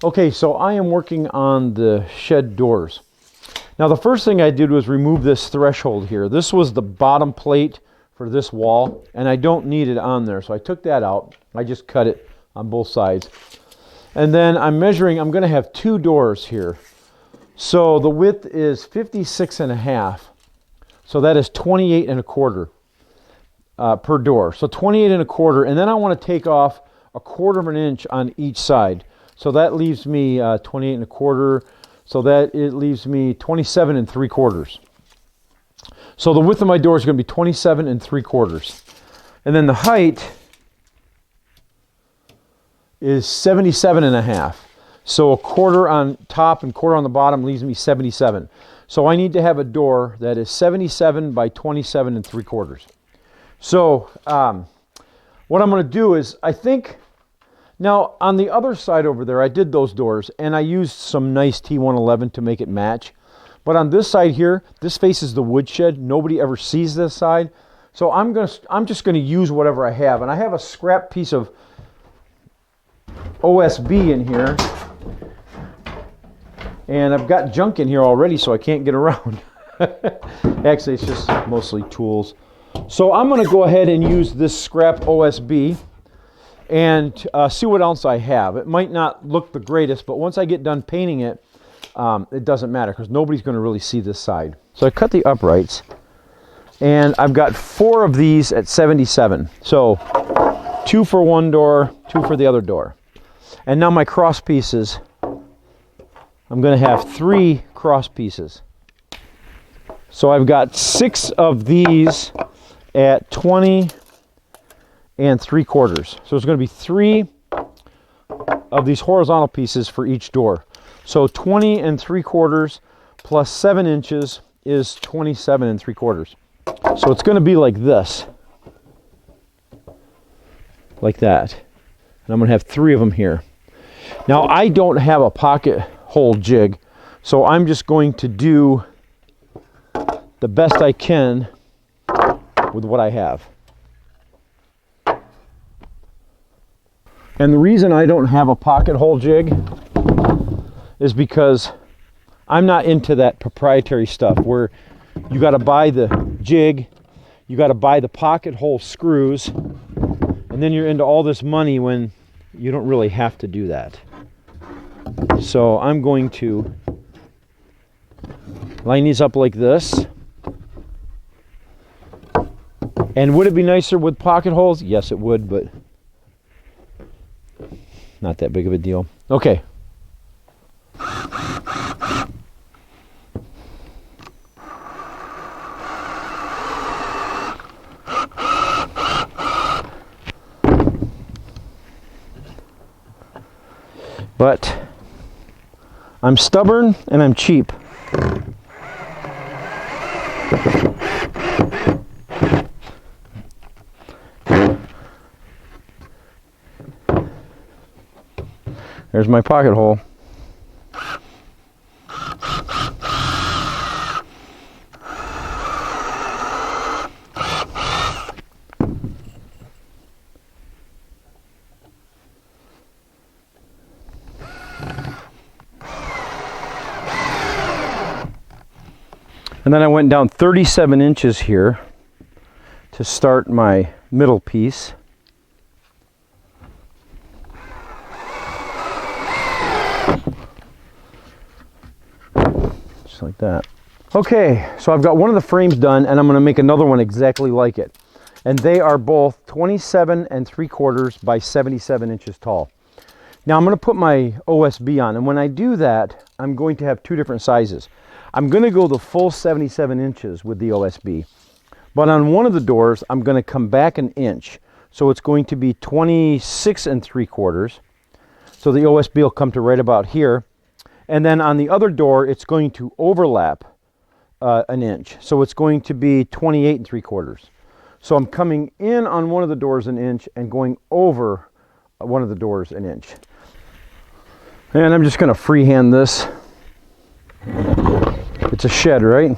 Okay, so I am working on the shed doors. Now the first thing I did was remove this threshold here. This was the bottom plate for this wall, and I don't need it on there, so I took that out. I just cut it on both sides. And then I'm measuring, I'm going to have two doors here. So the width is 56.5. So that is 28.25 per door. So 28.25, and then I want to take off 1/4 of an inch on each side. So that leaves me 28.25. So that it leaves me 27.75. So the width of my door is going to be 27.75. And then the height is 77.5. So 1/4 on top and 1/4 on the bottom leaves me 77. So I need to have a door that is 77 by 27.75. So what I'm going to do is, I think, now on the other side over there, I did those doors and I used some nice T111 to make it match. But on this side here, this faces the woodshed. Nobody ever sees this side. So I'm just going to use whatever I have. And I have a scrap piece of OSB in here. And I've got junk in here already, so I can't get around. Actually, it's just mostly tools. So I'm going to go ahead and use this scrap OSB and see what else I have. It might not look the greatest, but once I get done painting it, it doesn't matter because nobody's going to really see this side. So I cut the uprights, and I've got 4 of these at 77. So 2 for one door, 2 for the other door. And now my cross pieces, I'm going to have 3 cross pieces. So I've got 6 of these at 20.75. So there's going to be 3 of these horizontal pieces for each door. So 20.75 plus 7 inches is 27.75. So it's going to be like this. Like that. And I'm going to have 3 of them here. Now I don't have a pocket hole jig, so I'm just going to do the best I can with what I have. And the reason I don't have a pocket hole jig is because I'm not into that proprietary stuff where you got to buy the jig, you got to buy the pocket hole screws, and then you're into all this money when you don't really have to do that. So I'm going to line these up like this. And would it be nicer with pocket holes? Yes, it would, but not that big of a deal. Okay. But I'm stubborn and I'm cheap. There's my pocket hole. And then I went down 37 inches here to start my middle piece. Just like that. Okay, so I've got one of the frames done, and I'm going to make another one exactly like it. And they are both 27.75 by 77 inches tall. Now I'm going to put my OSB on, and when I do that, I'm going to have 2 different sizes. I'm going to go the full 77 inches with the OSB, but on one of the doors, I'm going to come back an inch. So it's going to be 26.75. So the OSB will come to right about here. And then on the other door, it's going to overlap an inch. So it's going to be 28.75. So I'm coming in on one of the doors an inch and going over one of the doors an inch. And I'm just going to freehand this. It's a shed, right?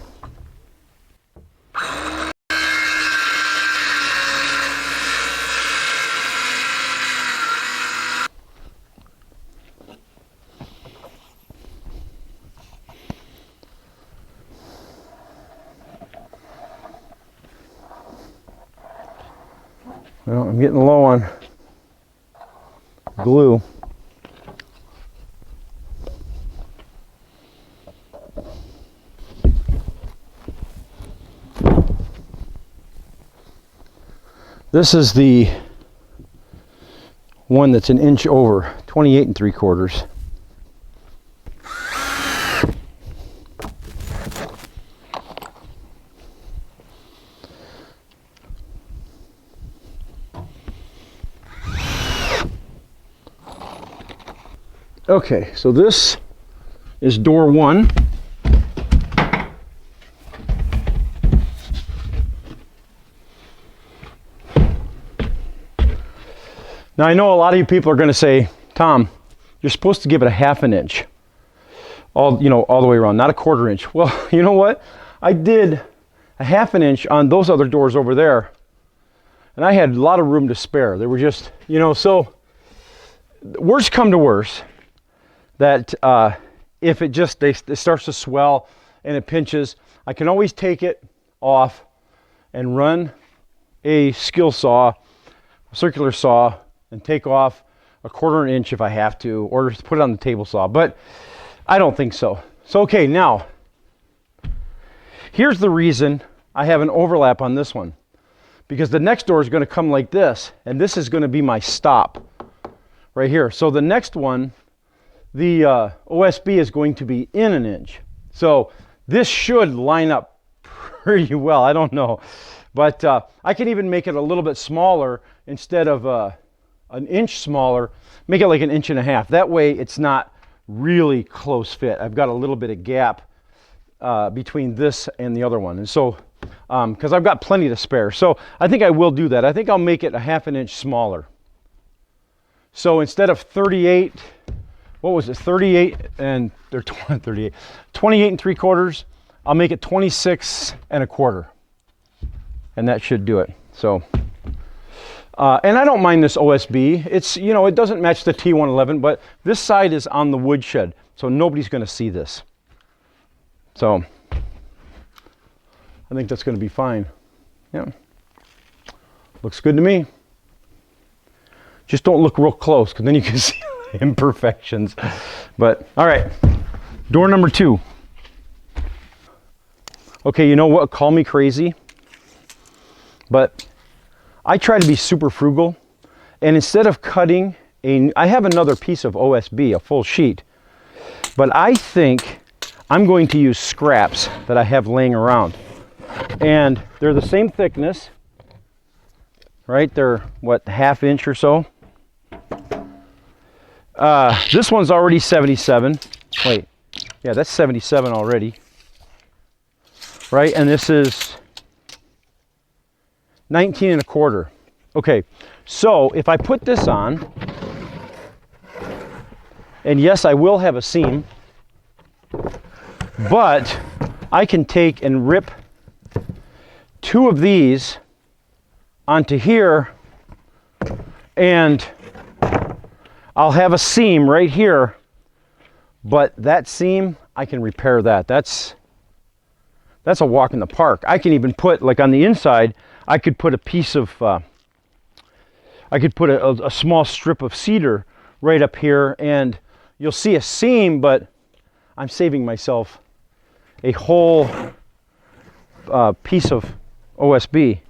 Well, I'm getting low on glue. This is the one that's an inch over, 28 3/4. Okay, so this is door 1. Now I know a lot of you people are going to say, Tom, you're supposed to give it a 1/2 inch, all the way around, not a 1/4 inch. Well, you know what? I did a 1/2 inch on those other doors over there, and I had a lot of room to spare. They were just, so worst come to worst, that if it starts to swell and it pinches, I can always take it off and run a skill saw, a circular saw, and take off a 1/4 inch if I have to, or just put it on the table saw, but I don't think so. So, okay, now, here's the reason I have an overlap on this one, because the next door is going to come like this, and this is going to be my stop right here. So the next one, the OSB is going to be in an inch. So this should line up pretty well. I don't know, but I can even make it a little bit smaller. Instead of an inch smaller, make it like 1.5 inches. That way it's not really close fit. I've got a little bit of gap between this and the other one. And so, because I've got plenty to spare. So I think I will do that. I think I'll make it a 1/2 inch smaller. So instead of 38, what was it, 38 and they're 38, 28 3/4, I'll make it 26 1/4. And that should do it. So, and I don't mind this OSB. It's, it doesn't match the T111, but this side is on the woodshed, so nobody's going to see this. So, I think that's going to be fine. Yeah. Looks good to me. Just don't look real close, because then you can see imperfections. But, all right. Door number 2. Okay, you know what? Call me crazy, but I try to be super frugal, and instead of cutting I have another piece of OSB, a full sheet, but I think I'm going to use scraps that I have laying around, and they're the same thickness, right? They're what, 1/2 inch or so. This one's already 77. Wait, yeah, that's 77 already, right? And this is 19 1/4. Okay, so if I put this on, and yes, I will have a seam, but I can take and rip 2 of these onto here, and I'll have a seam right here, but that seam, I can repair that. That's a walk in the park. I can even put, like on the inside, I could put a piece of, I could put a small strip of cedar right up here, and you'll see a seam, but I'm saving myself a whole piece of OSB.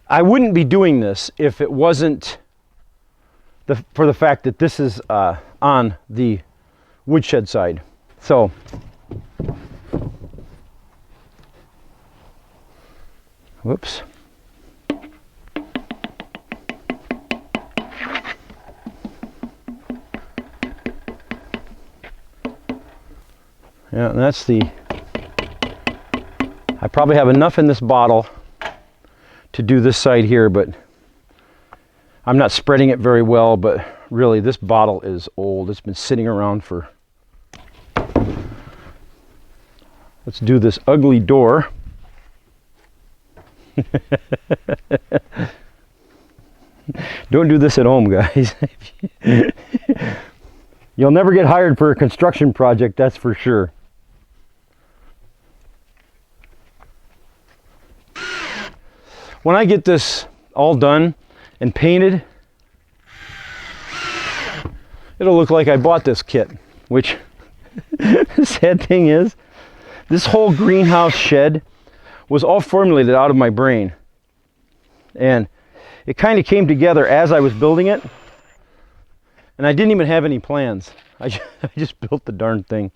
I wouldn't be doing this if it wasn't for the fact that this is on the woodshed side. So, whoops. Yeah, and that's I probably have enough in this bottle to do this side here, but I'm not spreading it very well, but really this bottle is old. It's been sitting around for, let's do this ugly door. Don't do this at home, guys. You'll never get hired for a construction project, that's for sure. When I get this all done and painted, it'll look like I bought this kit, which the sad thing is, this whole greenhouse shed was all formulated out of my brain. And it kind of came together as I was building it. And I didn't even have any plans. I just built the darn thing.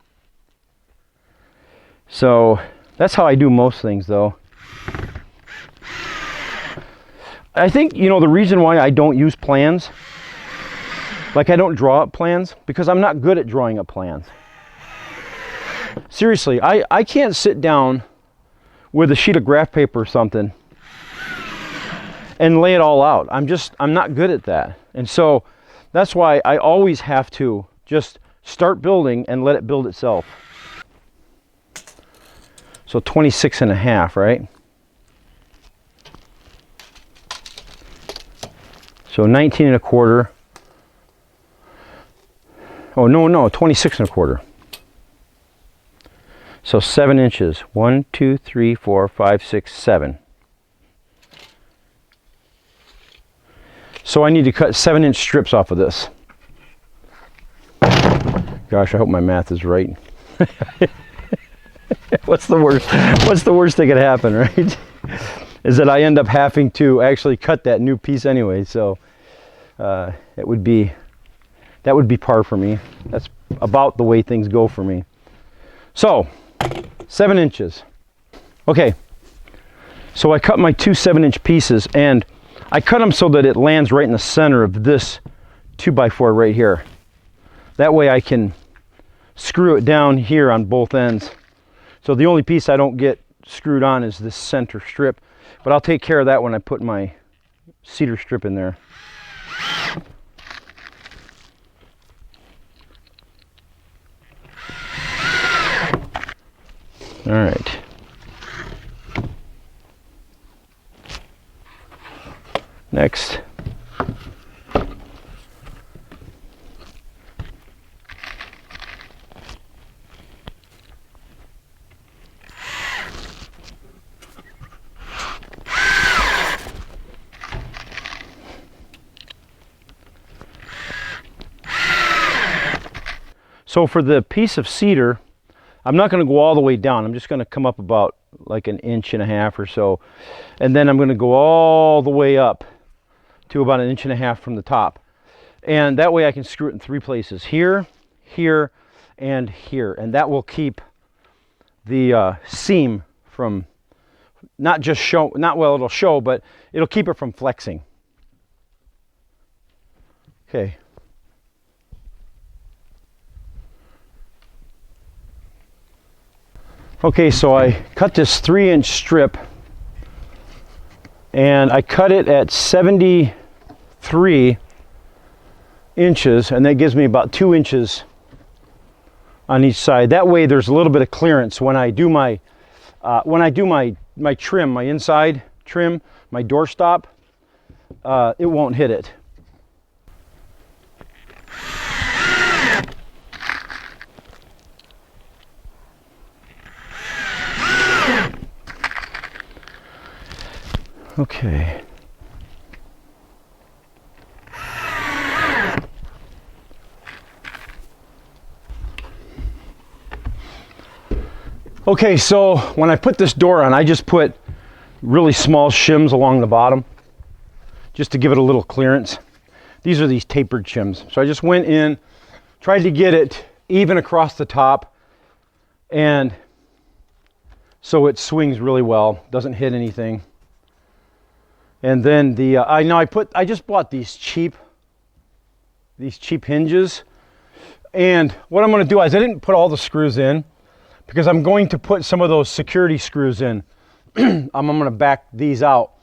So that's how I do most things, though. I think, you know, the reason why I don't use plans, like I don't draw up plans, because I'm not good at drawing up plans. Seriously, I can't sit down with a sheet of graph paper or something and lay it all out. I'm not good at that. And so that's why I always have to just start building and let it build itself. So 26.5, right? So 19.25. Oh, no, 26.25. So 7 inches. 1, 2, 3, 4, 5, 6, 7. So I need to cut 7-inch strips off of this. Gosh, I hope my math is right. What's the worst? What's the worst that could happen, right? Is that I end up having to actually cut that new piece anyway. So that would be par for me. That's about the way things go for me. So 7 inches. Okay. So I cut my two 7-inch pieces, and I cut them so that it lands right in the center of this 2x4 right here. That way I can screw it down here on both ends. So the only piece I don't get screwed on is this center strip, but I'll take care of that when I put my cedar strip in there. All right. Next. So for the piece of cedar, I'm not going to go all the way down. I'm just going to come up about like 1.5 inches or so. And then I'm going to go all the way up to about 1.5 inches from the top. And that way I can screw it in 3 places. Here, here, and here. And that will keep the seam from not just show, not well it'll show, but it'll keep it from flexing. Okay. Okay, so I cut this 3-inch strip, and I cut it at 73 inches, and that gives me about 2 inches on each side. That way there's a little bit of clearance when I do my trim, my inside trim, my doorstop, it won't hit it. Okay. Okay, so when I put this door on, I just put really small shims along the bottom just to give it a little clearance. These are these tapered shims. So I just went in, tried to get it even across the top, and so it swings really well, doesn't hit anything. And then the I just bought these cheap hinges, and what I'm going to do is I didn't put all the screws in because I'm going to put some of those security screws in. I'm going to back these out.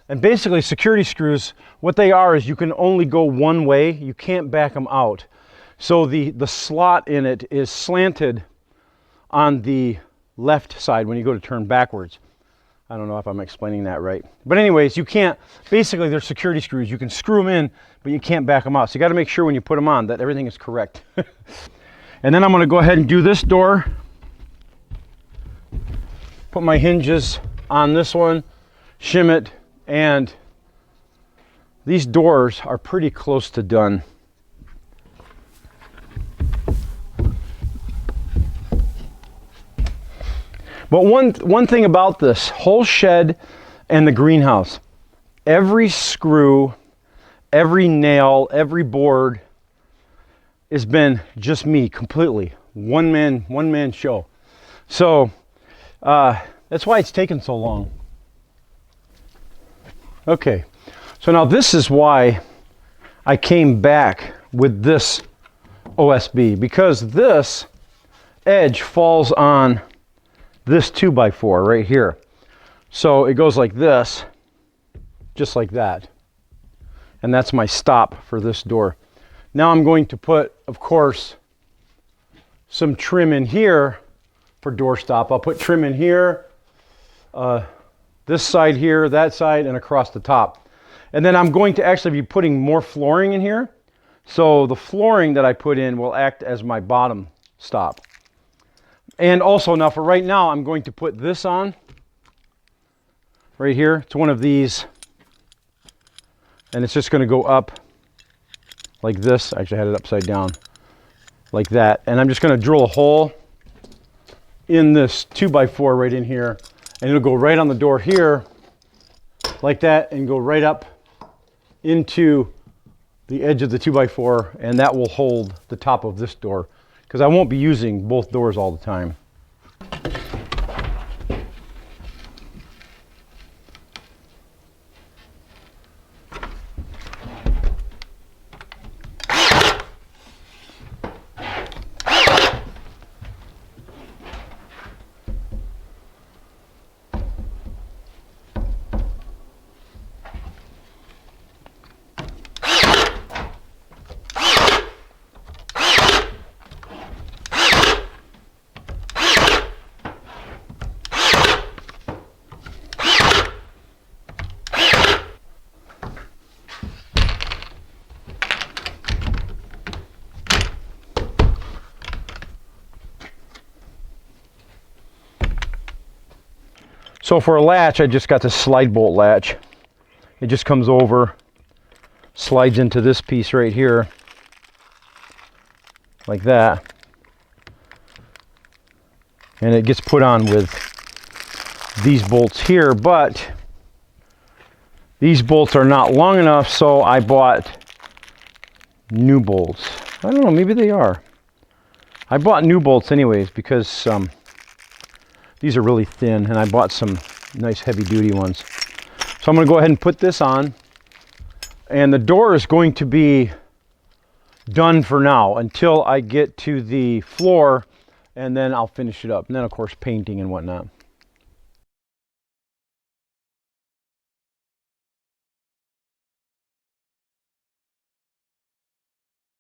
And basically security screws, what they are is you can only go one way, you can't back them out. So the slot in it is slanted on the left side when you go to turn backwards. I don't know if I'm explaining that right. But anyways, you can't, basically they're security screws. You can screw them in, but you can't back them out. So you got to make sure when you put them on that everything is correct. And then I'm going to go ahead and do this door. Put my hinges on this one, shim it, and these doors are pretty close to done. But one thing about this whole shed and the greenhouse, every screw, every nail, every board has been just me completely. One man show. So that's why it's taken so long. Okay, so now this is why I came back with this OSB, because this edge falls on this 2x4 right here. So it goes like this, just like that. And that's my stop for this door. Now I'm going to put, of course, some trim in here for door stop. I'll put trim in here, this side here, that side, and across the top. And then I'm going to actually be putting more flooring in here. So the flooring that I put in will act as my bottom stop. And also now for right now, I'm going to put this on right here. It's one of these, and it's just going to go up like this. I actually had it upside down like that. And I'm just going to drill a hole in this 2x4 right in here, and it'll go right on the door here like that and go right up into the edge of the 2x4, and that will hold the top of this door, because I won't be using both doors all the time. So for a latch, I just got this slide bolt latch. It just comes over, slides into this piece right here, like that. And it gets put on with these bolts here, but these bolts are not long enough, so I bought new bolts. I don't know, maybe they are. I bought new bolts anyways, because these are really thin, and I bought some nice heavy duty ones. So I'm going to go ahead and put this on, and the door is going to be done for now until I get to the floor, and then I'll finish it up, and then of course painting and whatnot.